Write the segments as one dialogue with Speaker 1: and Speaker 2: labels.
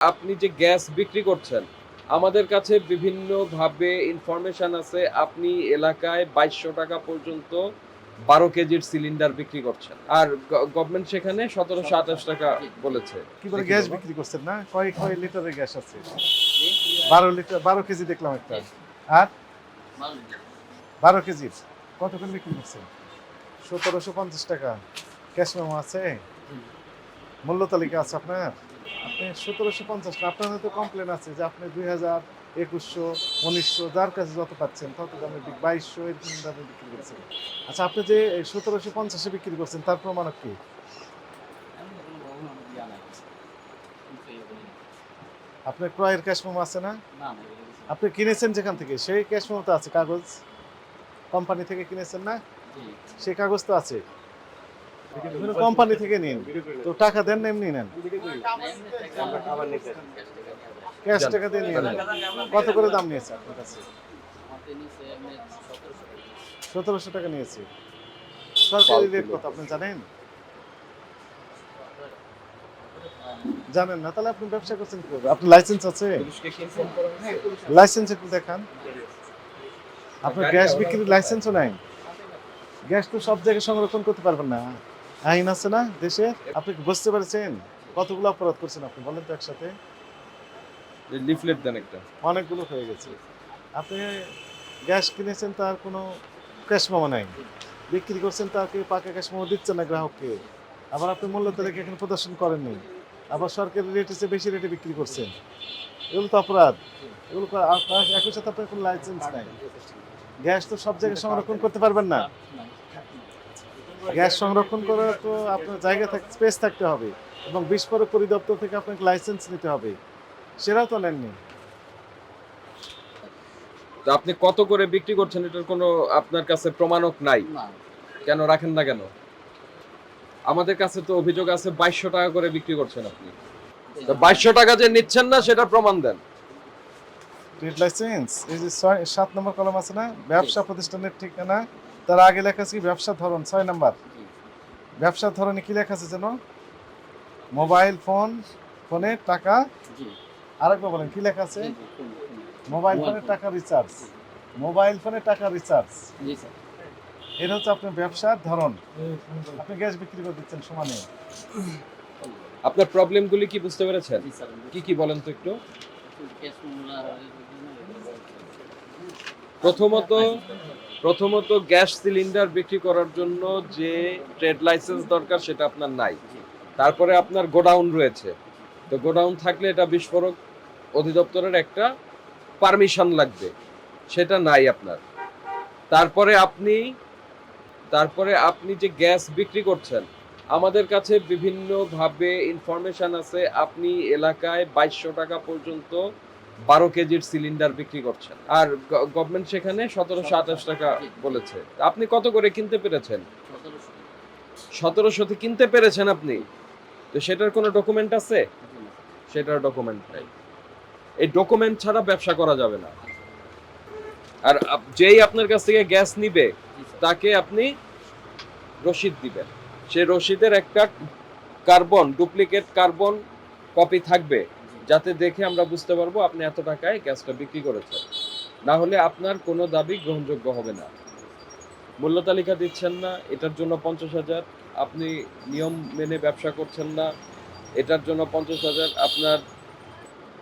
Speaker 1: আপনি যে গ্যাস বিক্রি করছেন, আমাদের কাছে বিভিন্নভাবে ইনফরমেশন আছে আপনি এলাকায় ৳২২০০ পর্যন্ত ১২ কেজির সিলিন্ডার বিক্রি করছেন। আর গভর্নমেন্ট সেখানে ৳১৭২৮ বলেছে।
Speaker 2: কি করে
Speaker 1: দেখি
Speaker 2: গ্যাস
Speaker 1: বাবা।
Speaker 2: বিক্রি করছেন না? কয় লিটারের গ্যাস আছে?
Speaker 3: জি,
Speaker 2: ১২ লিটার ১২ কেজি দেখলাম একটা।
Speaker 3: জি,
Speaker 2: আর
Speaker 3: ভালো লিটার।
Speaker 2: ১২ কেজির কত করে বিক্রি করছেন? ৳১৭৫০ ক্যাশ মেমো আছে?
Speaker 3: জি,
Speaker 2: মূল্য তালিকা আছে আপনার? আপনি ১৭৫০ না, আপনার তো কমপ্লেন আছে যে আপনি ২০০০, ২১০০, ১৯০০ যার কাছে যত পাচ্ছেন তত দামে ২২০০ এরকম দামে বিক্রি করছেন। আচ্ছা, আপনি যে ১৭৫০ এ বিক্রি করছেন তার প্রমাণক কি?
Speaker 3: এমন তো কোনো কখনো আমার ইয়া নাই। কিছু ইয়ে করি না।
Speaker 2: আপনার ক্রয়ের ক্যাশ মেমো আছে না?
Speaker 3: না, না, এগুলো কিছু না।
Speaker 2: আপনি কিনেছেন যেখান থেকে সেই ক্যাশ মেমো তো আছে, কাগজ। কোম্পানি থেকে কিনেছেন না?
Speaker 3: জি,
Speaker 2: সেই কাগজ তো আছে। বিভিন্ন কোম্পানি থেকে নিন। তো টাকা দেন না এমনি নেন?
Speaker 3: না এমনি টাকা আবার নিতে
Speaker 2: ক্যাশ
Speaker 1: যান,
Speaker 2: টাকা দিয়ে নিয়ে
Speaker 1: চলে
Speaker 2: নেন।
Speaker 1: যান।
Speaker 2: কত করে দাম নিয়েছে আপনার কাছে?
Speaker 3: আমাকে নিচে এমনি ১৭০০ টাকা।
Speaker 2: ১৭০০ টাকা নিয়েছে। সরকারি রেট কত আপনি জানেন? জানেন না, তাহলে আপনি ব্যবসা করছেন কিভাবে? আপনার লাইসেন্স আছে?
Speaker 1: পুলিশকে কি ইনফর্ম করা হয়েছে?
Speaker 2: লাইসেন্স একটু দেখান। আপনার গ্যাস বিক্রির লাইসেন্সও নাই। গ্যাস তো সব জায়গায় সংরক্ষণ করতে পারবেন না। আইন আছে না দেশে? আপনি কি বুঝতে পেরেছেন? কতগুলো অপরাধ করছেন আপনি বলেন তো একসাথে?
Speaker 1: লিফলেট দেন একটা।
Speaker 2: অনেকগুলো হয়ে গেছে। আপনি গ্যাস কিনেছেন, তার কোনো ক্যাশ মেমো নাই। বিক্রি করছেন, তাকে পাকা ক্যাশ মেমো দিচ্ছেন না গ্রাহককে। আবার আপনি মূল্য তালিকা এখানে প্রদর্শন করেননি। আবার সরকারি রেটের চেয়ে বেশি রেটে বিক্রি করছেন। এগুলো তো অপরাধ। এগুলো আপনার একই সাথে আপনার কোনো লাইসেন্স নাই। গ্যাস তো সব জায়গায় সংরক্ষণ করতে পারবেন না। গ্যাস সংরক্ষণ করার তো আপনার জায়গা স্পেস থাকতে হবে এবং বিস্ফোরক পরিদপ্তর থেকে আপনাকে লাইসেন্স নিতে হবে। সেটাও তো নেননি।
Speaker 1: তো আপনি কত করে বিক্রি করছেন এটার কোনো আপনার কাছে প্রমাণক নাই।
Speaker 3: না,
Speaker 1: কেন রাখেন না কেন? আমাদের কাছে তো অভিযোগ আছে ৳২২০০ করে বিক্রি করছেন আপনি। তো ৳২২০০ যে নিচ্ছেন না সেটার প্রমাণ দেন।
Speaker 2: ট্রেড লাইসেন্স, এই যে ৭ নম্বর কলম আছে না? ব্যবসা প্রতিষ্ঠানের ঠিকানা, তার আগে লেখা আছে কি ব্যবসার ধরন ৬ নাম্বার।
Speaker 3: জি,
Speaker 2: ব্যবসার ধরনে কি লেখা আছে যেন? মোবাইল ফোনে টাকা,
Speaker 3: জি,
Speaker 2: আরেকবার বলেন কি লেখা আছে?
Speaker 3: জি, জি, ফোন, ফোন।
Speaker 2: মোবাইল
Speaker 3: মোবাইল
Speaker 2: ফোনে
Speaker 3: ফোন।
Speaker 2: টাকা রিচার্জ।
Speaker 3: জি,
Speaker 2: মোবাইল ফোনে টাকা রিচার্জ।
Speaker 3: জি স্যার।
Speaker 2: এটা হচ্ছে আপনার ব্যবসার ধরন। আপনি গ্যাস বিক্রি করে দিচ্ছেন সমানে।
Speaker 1: আপনার প্রবলেম গুলি কি বুঝতে পেরেছেন?
Speaker 3: জি স্যার।
Speaker 1: কি বলেন তো একটু?
Speaker 3: ক্যাশ মেমোরা
Speaker 1: প্রথমত প্রথমত গ্যাস সিলিন্ডার বিক্রি করার জন্য যে ট্রেড লাইসেন্স দরকার সেটা আপনার নাই।
Speaker 3: জি,
Speaker 1: তারপরে আপনার গোডাউন রয়েছে। তো গোডাউন থাকলে এটা বিস্ফোরক অধিদপ্তরের একটা পারমিশন লাগবে। সেটা নাই আপনার। তারপরে আপনি তারপরে আপনি যে গ্যাস বিক্রি করছেন, আমাদের কাছে বিভিন্নভাবে ইনফরমেশন আছে আপনি এলাকায় ৳২২০০ পর্যন্ত ১২ কেজির সিলিন্ডার বিক্রি করছেন। আর গভর্নমেন্ট সেখানে ৳১৭২৮ বলেছে। আপনি কত করে কিনতে পেরেছেন?
Speaker 3: ১৭০০ টাকা।
Speaker 1: ১৭০০ তে কিনতে পেরেছেন আপনি? তো সেটার কোনো ডকুমেন্ট আছে?
Speaker 3: জি না।
Speaker 1: সেটার ডকুমেন্ট নাই। এই ডকুমেন্ট ছাড়া ব্যবসা করা যাবে না।
Speaker 3: আচ্ছা,
Speaker 1: আর যেই আপনার কাছ থেকে গ্যাস নিবে
Speaker 3: জি স্যার।
Speaker 1: তাকে আপনি রসিদ দিবেন। সেই রসিদের একটা ডুপ্লিকেট কার্বন কপি থাকবে।
Speaker 3: জি,
Speaker 1: যাতে দেখে আমরা বুঝতে পারবো আপনি এত টাকায় গ্যাসটা বিক্রি করেছেন। না হলে আপনার কোনো দাবি গ্রহণযোগ্য হবে না। মূল্য তালিকা দিচ্ছেন না, এটার জন্য ৫০,০০০। আপনি নিয়ম মেনে ব্যবসা করছেন না, এটার জন্য ৫০,০০০। আপনার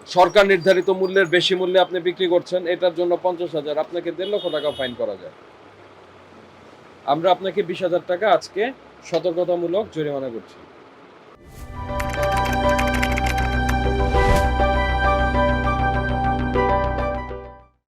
Speaker 1: সরকার নির্ধারিত মূল্যের বেশি মূল্যে আপনি বিক্রি করছেন, এটার জন্য ৫০,০০০। আপনাকে ১.৫ লক্ষ টাকা ফাইন করা যায়। আমরা আপনাকে ২০,০০০ টাকা আজকে সতর্কতামূলক জরিমানা করছি।